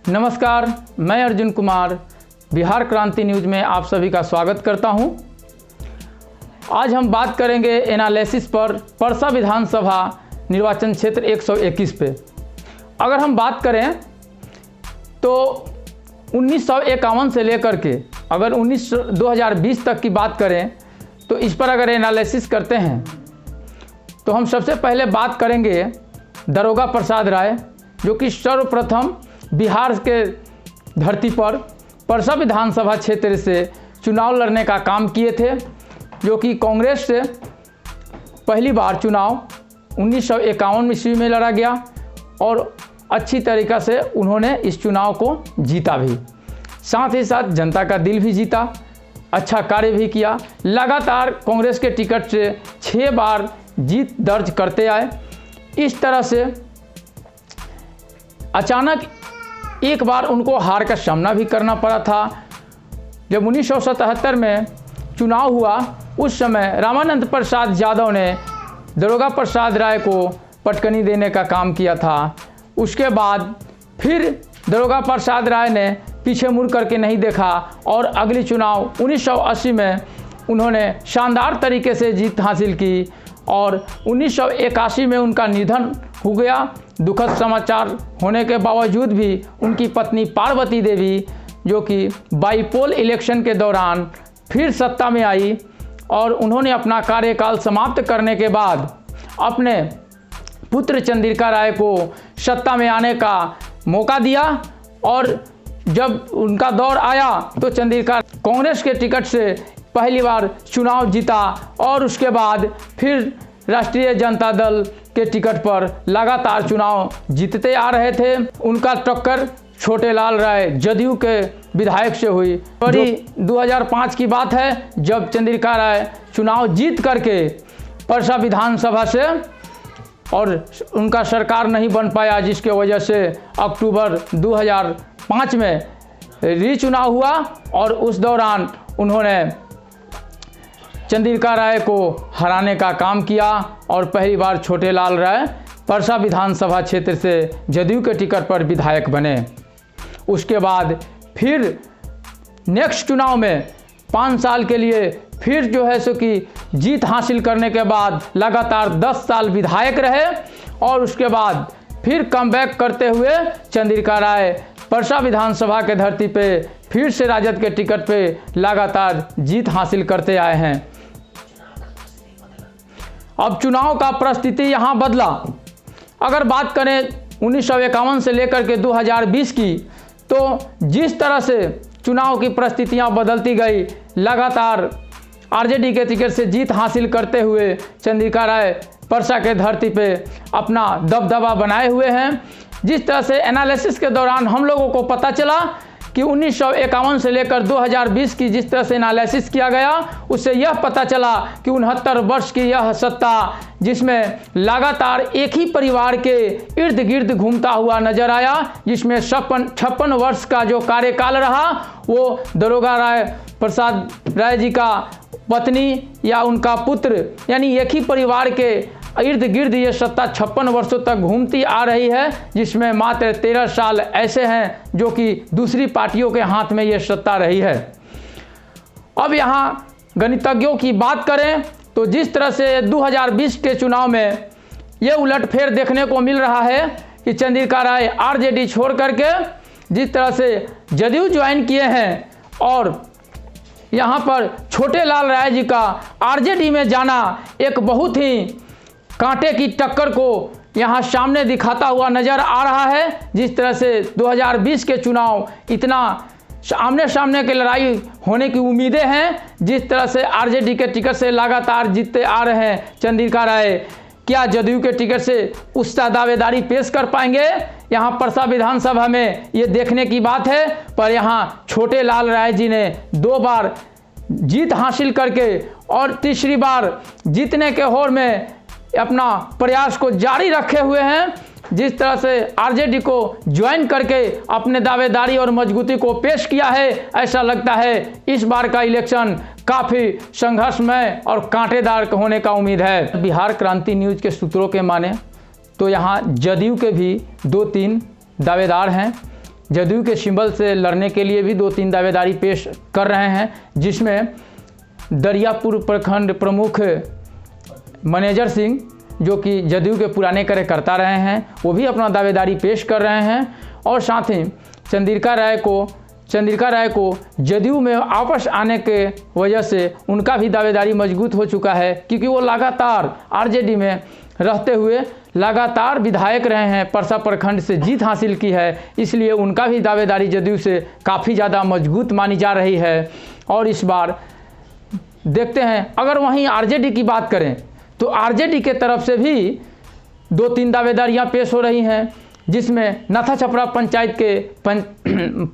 नमस्कार, मैं अर्जुन कुमार बिहार क्रांति न्यूज़ में आप सभी का स्वागत करता हूं। आज हम बात करेंगे एनालिसिस पर परसा विधानसभा निर्वाचन क्षेत्र 121 पे। अगर हम बात करें तो 1951 से लेकर के अगर 2020 तक की बात करें तो इस पर अगर एनालिसिस करते हैं तो हम सबसे पहले बात करेंगे दरोगा प्रसाद राय, जो कि सर्वप्रथम बिहार के धरती पर परसा विधानसभा क्षेत्र से चुनाव लड़ने का काम किए थे, जो कि कांग्रेस से पहली बार चुनाव 1951 ईस्वी में लड़ा गया और अच्छी तरीक़ा से उन्होंने इस चुनाव को जीता भी। साथ ही साथ जनता का दिल भी जीता, अच्छा कार्य भी किया। लगातार कांग्रेस के टिकट से 6 बार जीत दर्ज करते आए। इस तरह से अचानक एक बार उनको हार का सामना भी करना पड़ा था। जब 1977 में चुनाव हुआ, उस समय रामानंद प्रसाद यादव ने दरोगा प्रसाद राय को पटकनी देने का काम किया था। उसके बाद फिर दरोगा प्रसाद राय ने पीछे मुड़ करके नहीं देखा और अगली चुनाव 1980 में उन्होंने शानदार तरीके से जीत हासिल की और 1981 में उनका निधन हो गया। दुखद समाचार होने के बावजूद भी उनकी पत्नी पार्वती देवी, जो कि बाईपोल इलेक्शन के दौरान फिर सत्ता में आई और उन्होंने अपना कार्यकाल समाप्त करने के बाद अपने पुत्र चंद्रिका राय को सत्ता में आने का मौका दिया। और जब उनका दौर आया तो चंद्रिका कांग्रेस के टिकट से पहली बार चुनाव जीता और उसके बाद फिर राष्ट्रीय जनता दल के टिकट पर लगातार चुनाव जीतते आ रहे थे। उनका टक्कर छोटे लाल राय जदयू के विधायक से हुई। बड़ी 2005 की बात है, जब चंद्रिका राय चुनाव जीत करके परसा विधानसभा से और उनका सरकार नहीं बन पाया, जिसके वजह से अक्टूबर 2005 में रीचुनाव हुआ और उस दौरान उन्होंने चंद्रिका राय को हराने का काम किया और पहली बार छोटे लाल राय परसा विधानसभा क्षेत्र से जदयू के टिकट पर विधायक बने। उसके बाद फिर नेक्स्ट चुनाव में 5 साल के लिए फिर जो है सो कि जीत हासिल करने के बाद लगातार 10 साल विधायक रहे और उसके बाद फिर कमबैक करते हुए चंद्रिका राय परसा विधानसभा के धरती पे फिर से राजद के टिकट पे लगातार जीत हासिल करते आए हैं। अब चुनाव का परिस्थिति यहाँ बदला। अगर बात करें 1951 से लेकर के 2020 की, तो जिस तरह से चुनाव की परिस्थितियाँ बदलती गई, लगातार आरजेडी के टिकट से जीत हासिल करते हुए चंद्रिका राय परसा के धरती पे अपना दबदबा बनाए हुए हैं। जिस तरह से एनालिसिस के दौरान हम लोगों को पता चला कि 1951 से लेकर 2020 की जिस तरह से एनालिसिस किया गया, उससे यह पता चला कि 69 वर्ष की यह सत्ता, जिसमें लगातार एक ही परिवार के इर्द गिर्द घूमता हुआ नजर आया, जिसमें 56 वर्ष का जो कार्यकाल रहा वो दरोगा राय प्रसाद राय जी का पत्नी या उनका पुत्र, यानी एक ही परिवार के इर्द गिर्द ये सत्ता 56 वर्षों तक घूमती आ रही है, जिसमें मात्र 13 साल ऐसे हैं जो कि दूसरी पार्टियों के हाथ में ये सत्ता रही है। अब यहाँ गणितज्ञों की बात करें तो जिस तरह से 2020 के चुनाव में ये उलटफेर देखने को मिल रहा है कि चंद्रिका राय आरजेडी छोड़ करके जिस तरह से जदयू ज्वाइन किए हैं और यहाँ पर छोटे लाल राय जी का आरजेडी में जाना एक बहुत ही कांटे की टक्कर को यहाँ सामने दिखाता हुआ नज़र आ रहा है। जिस तरह से 2020 के चुनाव इतना आमने सामने की लड़ाई होने की उम्मीदें हैं, जिस तरह से आरजेडी के टिकट से लगातार जीतते आ रहे हैं चंद्रिका राय, क्या जदयू के टिकट से उसका दावेदारी पेश कर पाएंगे? यहाँ परसा विधानसभा में ये देखने की बात है। पर यहाँ छोटे लाल राय जी ने 2 बार जीत हासिल करके और तीसरी बार जीतने के होड़ में अपना प्रयास को जारी रखे हुए हैं। जिस तरह से आरजेडी को ज्वाइन करके अपने दावेदारी और मजबूती को पेश किया है, ऐसा लगता है इस बार का इलेक्शन काफ़ी संघर्षमय और कांटेदार होने का उम्मीद है। बिहार क्रांति न्यूज़ के सूत्रों के माने तो यहाँ जदयू के भी 2-3 दावेदार हैं, जदयू के सिंबल से लड़ने के लिए भी 2-3 दावेदारी पेश कर रहे हैं, जिसमें दरियापुर प्रखंड प्रमुख मैनेजर सिंह, जो कि जदयू के पुराने कार्यकर्ता रहे हैं, वो भी अपना दावेदारी पेश कर रहे हैं। और साथ ही चंद्रिका राय को जदयू में वापस आने के वजह से उनका भी दावेदारी मजबूत हो चुका है, क्योंकि वो लगातार आरजेडी में रहते हुए लगातार विधायक रहे हैं, परसा प्रखंड से जीत हासिल की है, इसलिए उनका भी दावेदारी जदयू से काफ़ी ज़्यादा मजबूत मानी जा रही है। और इस बार देखते हैं, अगर वहीं आरजेडी की बात करें तो आरजेडी के तरफ से भी 2-3 दावेदारियां पेश हो रही हैं, जिसमें नाथा छपरा पंचायत के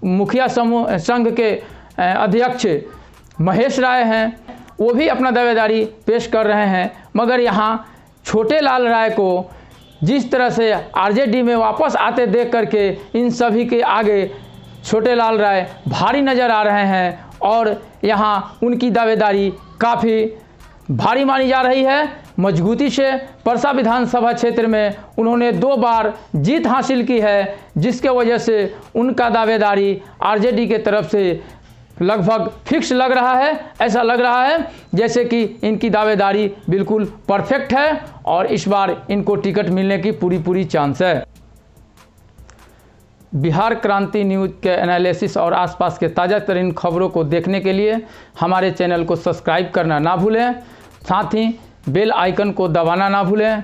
मुखिया समूह संघ के अध्यक्ष महेश राय हैं, वो भी अपना दावेदारी पेश कर रहे हैं। मगर यहाँ छोटे लाल राय को जिस तरह से आरजेडी में वापस आते देख करके इन सभी के आगे छोटे लाल राय भारी नज़र आ रहे हैं, और यहाँ उनकी दावेदारी काफ़ी भारी मानी जा रही है। मजबूती से परसा विधानसभा क्षेत्र में उन्होंने 2 बार जीत हासिल की है, जिसके वजह से उनका दावेदारी आरजेडी के तरफ से लगभग फिक्स लग रहा है। ऐसा लग रहा है जैसे कि इनकी दावेदारी बिल्कुल परफेक्ट है और इस बार इनको टिकट मिलने की पूरी चांस है। बिहार क्रांति न्यूज़ के एनालिसिस और आसपास के ताज़ा तरीन खबरों को देखने के लिए हमारे चैनल को सब्सक्राइब करना ना भूलें, साथ ही बेल आइकन को दबाना ना भूलें,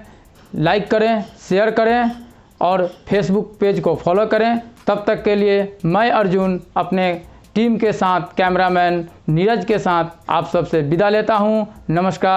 लाइक करें, शेयर करें और फेसबुक पेज को फॉलो करें। तब तक के लिए मैं अर्जुन अपने टीम के साथ कैमरामैन नीरज के साथ आप सबसे विदा लेता हूं। नमस्कार।